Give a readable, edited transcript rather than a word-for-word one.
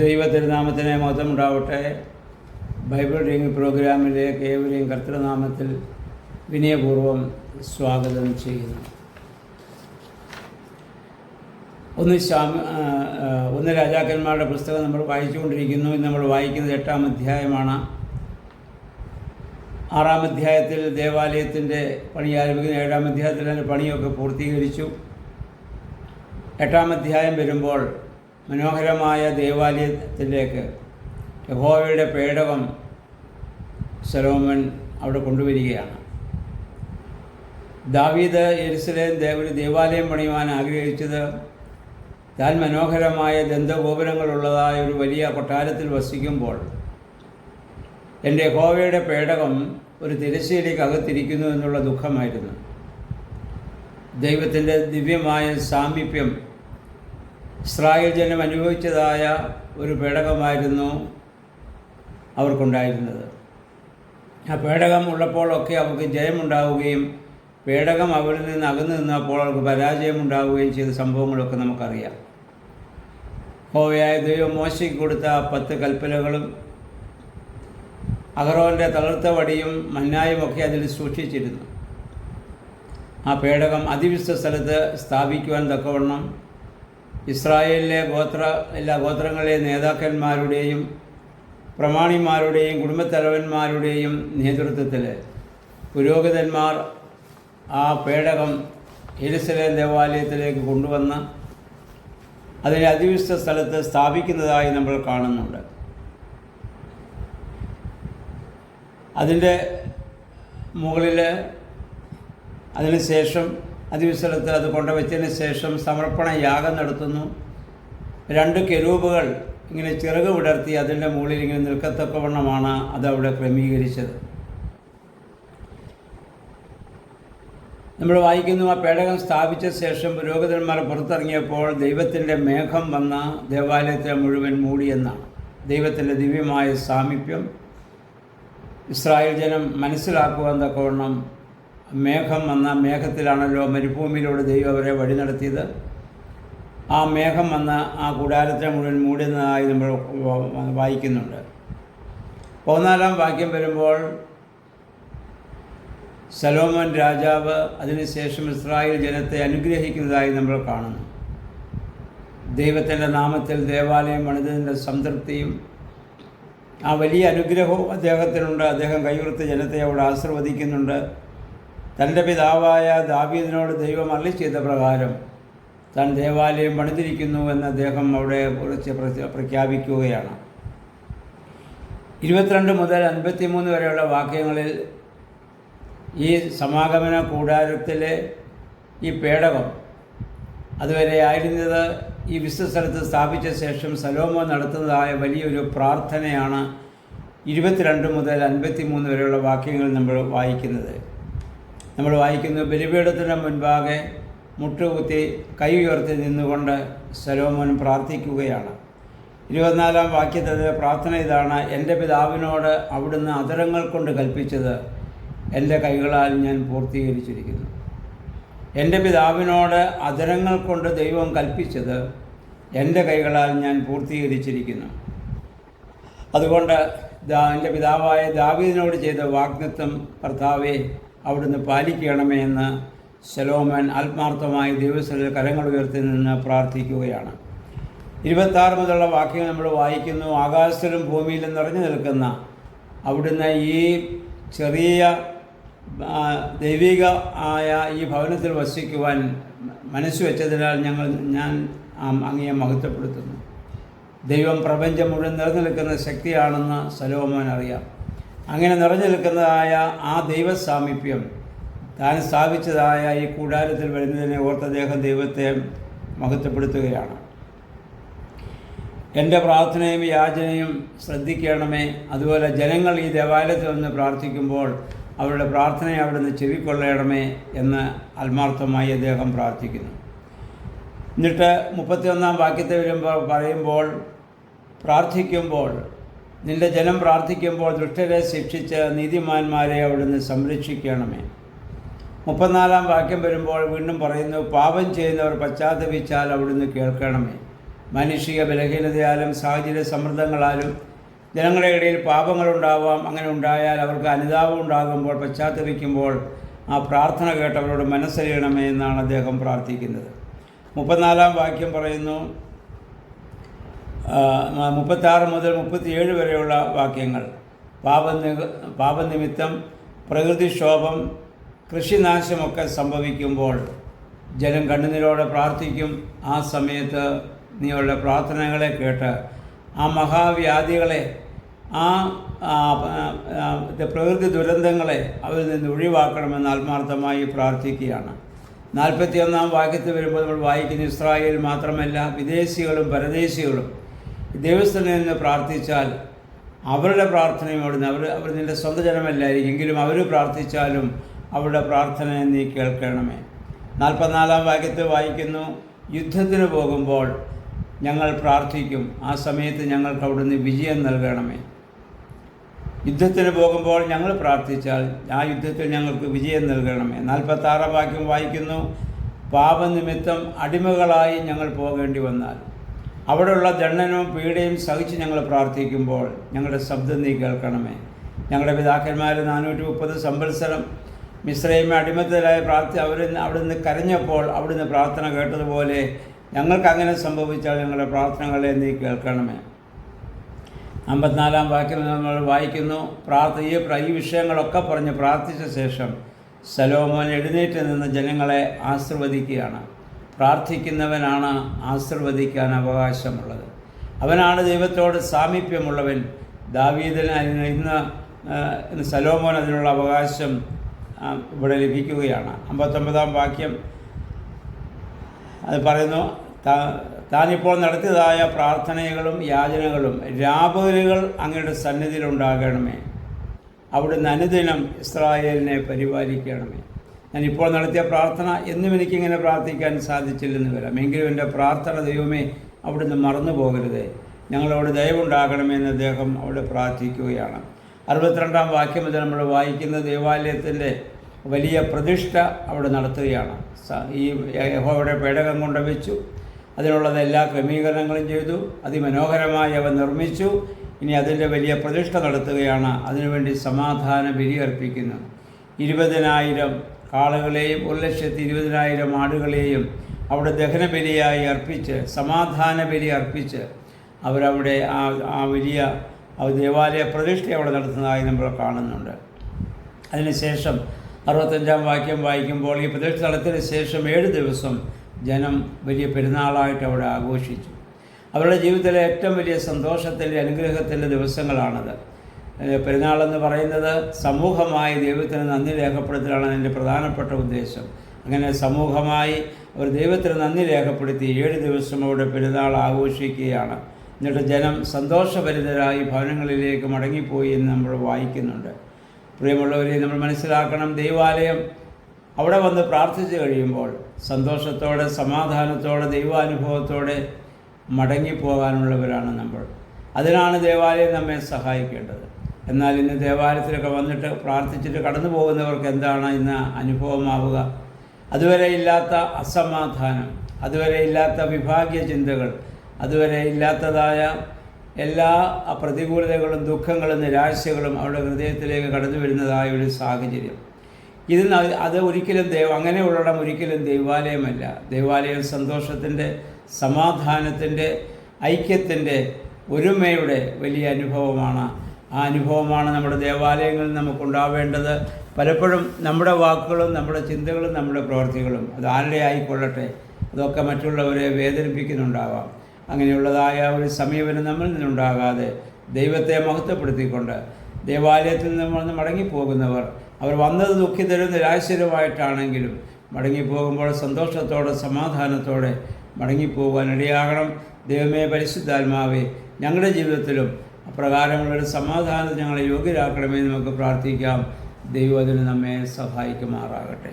ദൈവത്തിരുനാമത്തിന് മഹത്വമുണ്ടാവട്ടെ. Bible reading പ്രോഗ്രാമിലേക്ക് ഏവരെയും കർത്തൃനാമത്തിൽ വിനയപൂർവ്വം സ്വാഗതം ചെയ്യുന്നു. ഒന്ന് രാജാക്കന്മാരുടെ പുസ്തകം നമ്മൾ വായിച്ചുകൊണ്ടിരിക്കുന്നു. ഇന്ന് നമ്മൾ വായിക്കുന്നത് 8-ാം അധ്യായമാണ്. 6-ാം അധ്യായത്തിൽ ദേവാലയത്തിൻ്റെ പണി ആരംഭിക്കുന്നു. 7-ാം അധ്യായത്തിൽ അതിൻ്റെ പണിയൊക്കെ പൂർത്തീകരിച്ചു. 8-ാം അധ്യായം വരുമ്പോൾ മനോഹരമായ ദേവാലയത്തിലേക്ക് യഹോവയുടെ പേടകം ശലോമോൻ അവിടെ കൊണ്ടുവരികയാണ്. ദാവീദ് യെരൂശലേം ഒരു ദേവാലയം പണിയുവാൻ ആഗ്രഹിച്ചത് താൻ മനോഹരമായ ദന്തഗോപുരങ്ങളുള്ളതായ ഒരു വലിയ കൊട്ടാരത്തിൽ വസിക്കുമ്പോൾ എൻ്റെ യഹോവയുടെ പേടകം ഒരു തിരശ്ശീലയ്ക്ക് അകത്തിരിക്കുന്നു എന്നുള്ള ദുഃഖമായിരുന്നു. ദൈവത്തിൻ്റെ ദിവ്യമായ സാമീപ്യം ഇസ്രായേൽ ജനം അനുഭവിച്ചതായ ഒരു പേടകമായിരുന്നു അവർക്കുണ്ടായിരുന്നത്. ആ പേടകം ഉള്ളപ്പോഴൊക്കെ അവർക്ക് ജയമുണ്ടാവുകയും പേടകം അവരിൽ നിന്ന് അകന്നു നിന്നപ്പോൾ അവർക്ക് പരാജയമുണ്ടാവുകയും ചെയ്ത സംഭവങ്ങളൊക്കെ നമുക്കറിയാം. യഹോവയായ ദൈവം മോശയ്ക്ക് കൊടുത്ത 10 കൽപ്പനകളും അഹറോൻ്റെ തളർത്ത വടിയും മന്നായും ഒക്കെ അതിൽ സൂക്ഷിച്ചിരുന്നു. ആ പേടകം അതിവിശുദ്ധ സ്ഥലത്ത് സ്ഥാപിക്കുവാൻ തക്കവണ്ണം ഇസ്രായേലിലെ എല്ലാ ഗോത്രങ്ങളിലെ നേതാക്കന്മാരുടെയും പ്രമാണിമാരുടെയും കുടുംബത്തലവന്മാരുടെയും നേതൃത്വത്തിൽ പുരോഹിതന്മാർ ആ പേടകം യെരൂശലേം ദേവാലയത്തിലേക്ക് കൊണ്ടുവന്ന് അതിനെ അതിവിശുദ്ധ സ്ഥലത്ത് സ്ഥാപിക്കുന്നതായി നമ്മൾ കാണുന്നുണ്ട്. അതിൻ്റെ മുകളിൽ അതിനുശേഷം അതിവിശുദ്ധ അത് കൊണ്ടുവച്ചതിന് ശേഷം സമർപ്പണ യാഗം നടത്തുന്നു. 2 കെരൂബുകൾ ഇങ്ങനെ ചിറക് വിടർത്തി അതിൻ്റെ മുകളിൽ ഇങ്ങനെ നിൽക്കത്തക്കവണ്ണമാണ് അതവിടെ ക്രമീകരിച്ചത്. നമ്മൾ വായിക്കുന്നു, ആ പേടകം സ്ഥാപിച്ച ശേഷം പുരോഹിതന്മാർ പുറത്തിറങ്ങിയപ്പോൾ ദൈവത്തിൻ്റെ മേഘം വന്ന ദേവാലയത്തെ മുഴുവൻ മൂടിയെന്നാണ്. ദൈവത്തിൻ്റെ ദിവ്യമായ സാമീപ്യം ഇസ്രായേൽ ജനം മനസ്സിലാക്കുവാൻ തക്കവണ്ണം മേഘം വന്ന മേഘത്തിലാണല്ലോ മരുഭൂമിയിലൂടെ ദൈവം അവരെ വഴി നടത്തിയത്. ആ മേഘം വന്ന ആ കൂടാരത്തെ മുഴുവൻ മൂടുന്നതായി നമ്മൾ വായിക്കുന്നുണ്ട്. 14-ാം വാക്യം വരുമ്പോൾ ശലോമോൻ രാജാവ് അതിനുശേഷം ഇസ്രായേൽ ജനത്തെ അനുഗ്രഹിക്കുന്നതായി നമ്മൾ കാണുന്നു. ദൈവത്തിൻ്റെ നാമത്തിൽ ദേവാലയം പണിതതിൻ്റെ സംതൃപ്തിയും ആ വലിയ അനുഗ്രഹവും അദ്ദേഹത്തിനുണ്ട്. അദ്ദേഹം കൈവൃത്ത ജനത്തെ അവിടെ ആശീർവദിക്കുന്നുണ്ട്. തൻ്റെ പിതാവായ ദാവീദിനോട് ദൈവം അരുളി ചെയ്ത പ്രകാരം താൻ ദേവാലയം പണിതിരിക്കുന്നു എന്ന് അദ്ദേഹം അവിടെ കുറിച്ച് പ്രഖ്യാപിക്കുകയാണ്. 22 മുതൽ 53 വരെയുള്ള വാക്യങ്ങളിൽ ഈ സമാഗമന കൂടാരത്തിലെ ഈ പേടകം അതുവരെ ആയിരുന്നത് ഈ വിശുദ്ധ സ്ഥലത്ത് സ്ഥാപിച്ച ശേഷം ശലോമോൻ നടത്തുന്നതായ വലിയൊരു പ്രാർത്ഥനയാണ് 22 മുതൽ 53 വരെയുള്ള വാക്യങ്ങൾ നമ്മൾ വായിക്കുന്നത്. നമ്മൾ വായിക്കുന്നു, ബലിപീഠത്തിന് മുൻപാകെ മുട്ടുകുത്തി കൈ ഉയർത്തി നിന്നുകൊണ്ട് ശലോമോൻ പ്രാർത്ഥിക്കുകയാണ്. 24-ാം വാക്യത്തിലെ പ്രാർത്ഥന ഇതാണ്: എൻ്റെ പിതാവിനോട് അവിടുന്ന് അധരങ്ങൾ കൊണ്ട് കൽപ്പിച്ചത് എൻ്റെ കൈകളാൽ ഞാൻ പൂർത്തീകരിച്ചിരിക്കുന്നു. എൻ്റെ പിതാവിനോട് അധരങ്ങൾ കൊണ്ട് ദൈവം കൽപ്പിച്ചത് എൻ്റെ കൈകളാൽ ഞാൻ പൂർത്തീകരിച്ചിരിക്കുന്നു. അതുകൊണ്ട് എൻ്റെ പിതാവായ ദാവീദിനോട് ചെയ്ത വാഗ്ദത്തം കർത്താവേ അവിടുന്ന് പാലിക്കണമേ എന്ന് ശലോമോൻ ആത്മാർത്ഥമായി ദൈവസന്നിധിയിൽ കരങ്ങൾ ഉയർത്തി നിന്ന് പ്രാർത്ഥിക്കുകയാണ്. 26 മുതലുള്ള വാക്യങ്ങൾ നമ്മൾ വായിക്കുന്നു, ആകാശത്തിലും ഭൂമിയിലും നിറഞ്ഞു നിൽക്കുന്ന അവിടുന്ന് ഈ ചെറിയ ദൈവിക ആയ ഈ ഭവനത്തിൽ വസിക്കുവാൻ മനസ്സ് വെച്ചതിനാൽ ഞാൻ അങ്ങയെ മഹത്വപ്പെടുത്തുന്നു. ദൈവം പ്രപഞ്ചം മുഴുവൻ നിറഞ്ഞു നിൽക്കുന്ന ശക്തിയാണെന്ന് ശലോമോൻ അറിയാം. അങ്ങനെ നിറഞ്ഞു നിൽക്കുന്നതായ ആ ദൈവസാമീപ്യം താൻ സ്ഥാപിച്ചതായ ഈ കൂടാരത്തിൽ വരുന്നതിനെ ഓർത്ത് അദ്ദേഹം ദൈവത്തെ മഹത്വപ്പെടുത്തുകയാണ്. എൻ്റെ പ്രാർത്ഥനയും യാചനയും ശ്രദ്ധിക്കണമേ. അതുപോലെ ജനങ്ങൾ ഈ ദേവാലയത്തിൽ വന്ന് പ്രാർത്ഥിക്കുമ്പോൾ അവരുടെ പ്രാർത്ഥനയെ അവിടുന്ന് ചെവിക്കൊള്ളണമേ എന്ന് ആത്മാർത്ഥമായി അദ്ദേഹം പ്രാർത്ഥിക്കുന്നു. എന്നിട്ട് 31-ാം വാക്യത്തിൽ പറയുമ്പോൾ പ്രാർത്ഥിക്കുമ്പോൾ നിൻ്റെ ജനം പ്രാർത്ഥിക്കുമ്പോൾ ദുഷ്ടരെ ശിക്ഷിച്ച് നീതിമാന്മാരെ അവിടുന്ന് സംരക്ഷിക്കണമേ. 34-ാം വാക്യം വരുമ്പോൾ വീണ്ടും പറയുന്നു, പാപം ചെയ്യുന്നവർ പശ്ചാത്തപിച്ചാൽ അവിടുന്ന് കേൾക്കണമേ. മാനുഷിക ബലഹീനതയാലും സാഹചര്യ സമ്മർദ്ദങ്ങളാലും ജനങ്ങളുടെ ഇടയിൽ പാപങ്ങളുണ്ടാവാം. അങ്ങനെ ഉണ്ടായാൽ അവർക്ക് അനുതാപം ഉണ്ടാകുമ്പോൾ, പശ്ചാത്തപിക്കുമ്പോൾ ആ പ്രാർത്ഥന കേട്ടവരോട് മനസ്സറിയണമേ എന്നാണ് അദ്ദേഹം പ്രാർത്ഥിക്കുന്നത്. 34 വാക്യം പറയുന്നു, 36 മുതൽ 37 വരെയുള്ള വാക്യങ്ങൾ, പാപനിമിത്തം പ്രകൃതിക്ഷോഭം, കൃഷിനാശമൊക്കെ സംഭവിക്കുമ്പോൾ ജനം കണ്ണുനീരോടെ പ്രാർത്ഥിക്കും. ആ സമയത്ത് നീയുള്ള പ്രാർത്ഥനകളെ കേട്ട് ആ മഹാവ്യാധികളെ, ആ പ്രകൃതി ദുരന്തങ്ങളെ അവരിൽ നിന്ന് ഒഴിവാക്കണമെന്ന് ആത്മാർത്ഥമായി പ്രാർത്ഥിക്കുകയാണ്. 41 വാക്യത്തിൽ വരുമ്പോൾ നമ്മൾ വായിക്കുന്ന ഇസ്രായേൽ മാത്രമല്ല, വിദേശികളും പരദേശികളും ദൈവസ്ഥനിൽ നിന്ന് പ്രാർത്ഥിച്ചാൽ അവരുടെ പ്രാർത്ഥനയും അവർ നിൻ്റെ സ്വന്തം ജനമല്ലായിരിക്കും, എങ്കിലും അവർ പ്രാർത്ഥിച്ചാലും അവരുടെ പ്രാർത്ഥനയെ നീ കേൾക്കണമേ. 44 വാക്യത്തിൽ വായിക്കുന്നു, യുദ്ധത്തിന് പോകുമ്പോൾ ഞങ്ങൾ പ്രാർത്ഥിക്കും, ആ സമയത്ത് ഞങ്ങൾക്ക് അവിടുന്ന് വിജയം നൽകണമേ. യുദ്ധത്തിന് പോകുമ്പോൾ ഞങ്ങൾ പ്രാർത്ഥിച്ചാൽ ആ യുദ്ധത്തിൽ ഞങ്ങൾക്ക് വിജയം നൽകണമേ. 46 വാക്യം വായിക്കുന്നു, പാപനിമിത്തം അടിമകളായി ഞങ്ങൾ പോകേണ്ടി വന്നാൽ അവിടെയുള്ള ദണ്ഡനവും പീഡയും സഹിച്ച് ഞങ്ങൾ പ്രാർത്ഥിക്കുമ്പോൾ ഞങ്ങളുടെ ശബ്ദം നീ കേൾക്കണമേ. ഞങ്ങളുടെ പിതാക്കന്മാർ 430 സംവത്സരം മിസ്രൈമ അടിമത്തത്തിലായി അവിടുന്ന് കരഞ്ഞപ്പോൾ അവിടുന്ന് പ്രാർത്ഥന കേട്ടതുപോലെ ഞങ്ങൾക്കങ്ങനെ സംഭവിച്ചാൽ ഞങ്ങളുടെ പ്രാർത്ഥനകളെ നീ കേൾക്കണമേ. 54 വാക്യം നമ്മൾ വായിക്കുന്നു, ഈ വിഷയങ്ങളൊക്കെ പറഞ്ഞ് പ്രാർത്ഥിച്ച ശേഷം ശലോമോൻ എഴുന്നേറ്റ് നിന്ന് ജനങ്ങളെ ആശീർവദിക്കുകയാണ്. പ്രാർത്ഥിക്കുന്നവനാണ് ആശീർവദിക്കാൻ അവകാശമുള്ളത്. അവനാണ് ദൈവത്തോട് സാമീപ്യമുള്ളവൻ. ദാവീദിന് ഇന്ന് ശലോമോൻ അതിനുള്ള അവകാശം ഇവിടെ ലഭിക്കുകയാണ്. 59 വാക്യം അത് പറയുന്നു, താനിപ്പോൾ നടത്തിയതായ പ്രാർത്ഥനകളും യാചനകളും രാപകലുകൾ അങ്ങയുടെ സന്നിധിയിലുണ്ടാകണമേ. അവിടുന്ന് അനുദിനം ഇസ്രായേലിനെ പരിപാലിക്കണമേ. ഞാനിപ്പോൾ നടത്തിയ പ്രാർത്ഥന എന്നും എനിക്കിങ്ങനെ പ്രാർത്ഥിക്കാൻ സാധിച്ചില്ലെന്ന് വരാം, എങ്കിലും എൻ്റെ പ്രാർത്ഥന ദൈവമേ അവിടുന്ന് മറന്നു പോകരുതേ, ഞങ്ങളോട് ദയവുണ്ടാകണമെന്ന് അദ്ദേഹം അവിടെ പ്രാർത്ഥിക്കുകയാണ്. 62 വാക്യം മുതൽ നമ്മൾ വായിക്കുന്ന ദേവാലയത്തിൻ്റെ വലിയ പ്രതിഷ്ഠ അവിടെ നടത്തുകയാണ്. ഈ യഹോവയുടെ പേടകം കൊണ്ട് വെച്ചു, അതിനുള്ളത് എല്ലാ ക്രമീകരണങ്ങളും ചെയ്തു, അതിമനോഹരമായി അവ നിർമ്മിച്ചു. ഇനി അതിൻ്റെ വലിയ പ്രതിഷ്ഠ നടത്തുകയാണ്. അതിനുവേണ്ടി സമാധാന ബലി അർപ്പിക്കുന്നു. 20,000 കാളകളെയും 1,20,000 ആടുകളെയും അവിടെ ദഹനബലിയായി അർപ്പിച്ച്, സമാധാന ബലി അർപ്പിച്ച് അവരവിടെ ആ വലിയ ദേവാലയ പ്രതിഷ്ഠ അവിടെ നടത്തുന്നതായി നമ്മൾ കാണുന്നുണ്ട്. അതിനുശേഷം 65 വാക്യം വായിക്കുമ്പോൾ, ഈ പ്രതിഷ്ഠ നടത്തിയതിന് ശേഷം 7 ദിവസം ജനം വലിയ പെരുന്നാളായിട്ട് അവിടെ ആഘോഷിച്ചു. അവരുടെ ജീവിതത്തിലെ ഏറ്റവും വലിയ സന്തോഷത്തിൻ്റെ അനുഗ്രഹത്തിൻ്റെ ദിവസങ്ങളാണത്. പെരുന്നാളെന്ന് പറയുന്നത് സമൂഹമായി ദൈവത്തിന് നന്ദി രേഖപ്പെടുത്തലാണ് അതിൻ്റെ പ്രധാനപ്പെട്ട ഉദ്ദേശം. അങ്ങനെ സമൂഹമായി അവർ ദൈവത്തിന് നന്ദി രേഖപ്പെടുത്തി 7 ദിവസം അവിടെ പെരുന്നാൾ ആഘോഷിക്കുകയാണ്. എന്നിട്ട് ജനം സന്തോഷഭരിതരായി ഭവനങ്ങളിലേക്ക് മടങ്ങിപ്പോയി എന്ന് നമ്മൾ വായിക്കുന്നുണ്ട്. പ്രിയമുള്ളവരെ, നമ്മൾ മനസ്സിലാക്കണം, ദൈവാലയം അവിടെ വന്ന് പ്രാർത്ഥിച്ചു കഴിയുമ്പോൾ സന്തോഷത്തോടെ, സമാധാനത്തോടെ, ദൈവാനുഭവത്തോടെ മടങ്ങിപ്പോകാനുള്ളവരാണ് നമ്മൾ. അതിനാണ് ദേവാലയം നമ്മെ സഹായിക്കേണ്ടത്. എന്നാൽ ഇന്ന് ദേവാലയത്തിലൊക്കെ വന്നിട്ട് പ്രാർത്ഥിച്ചിട്ട് കടന്നു പോകുന്നവർക്ക് എന്താണ് ഇന്ന് അനുഭവമാവുക? അതുവരെ ഇല്ലാത്ത അസമാധാനം, അതുവരെ ഇല്ലാത്ത വിഭാഗീയ ചിന്തകൾ, അതുവരെ ഇല്ലാത്തതായ എല്ലാ പ്രതികൂലതകളും ദുഃഖങ്ങളും നിരാശകളും അവരുടെ ഹൃദയത്തിലേക്ക് കടന്നു വരുന്നതായ ഒരു സാഹചര്യം. അത് ഒരിക്കലും അങ്ങനെയുള്ളിടം ഒരിക്കലും ദൈവാലയമല്ല. ദൈവാലയം സന്തോഷത്തിൻ്റെ, സമാധാനത്തിൻ്റെ, ഐക്യത്തിൻ്റെ, ഒരുമയുടെ വലിയ അനുഭവമാണ്. ആ അനുഭവമാണ് നമ്മുടെ ദേവാലയങ്ങളിൽ നമുക്കുണ്ടാവേണ്ടത്. പലപ്പോഴും നമ്മുടെ വാക്കുകളും നമ്മുടെ ചിന്തകളും നമ്മുടെ പ്രവൃത്തികളും അത് ആരുടെ ആയിക്കൊള്ളട്ടെ, അതൊക്കെ മറ്റുള്ളവരെ വേദനിപ്പിക്കുന്നുണ്ടാവാം. അങ്ങനെയുള്ളതായ ഒരു സമീപനം നമ്മളിൽ നിന്നുണ്ടാകാതെ ദൈവത്തെ മഹത്വപ്പെടുത്തിക്കൊണ്ട് ദേവാലയത്തിൽ നിന്ന് മടങ്ങിപ്പോകുന്നവർ, അവർ വന്നത് ദുഃഖിതരും നിരാശരുമായിട്ടാണെങ്കിലും മടങ്ങിപ്പോകുമ്പോൾ സന്തോഷത്തോടെ, സമാധാനത്തോടെ മടങ്ങിപ്പോകാൻ ഇടയാകണം. ദൈവമേ, പരിശുദ്ധാത്മാവേ, ഞങ്ങളുടെ ജീവിതത്തിലും അപ്രകാരമുള്ളൊരു സമാധാനത്തെ ഞങ്ങളെ യോഗ്യരാക്കണമെന്ന് നമുക്ക് പ്രാർത്ഥിക്കാം. ദൈവം അതിന് നമ്മെ സഹായിക്കുമാറാകട്ടെ.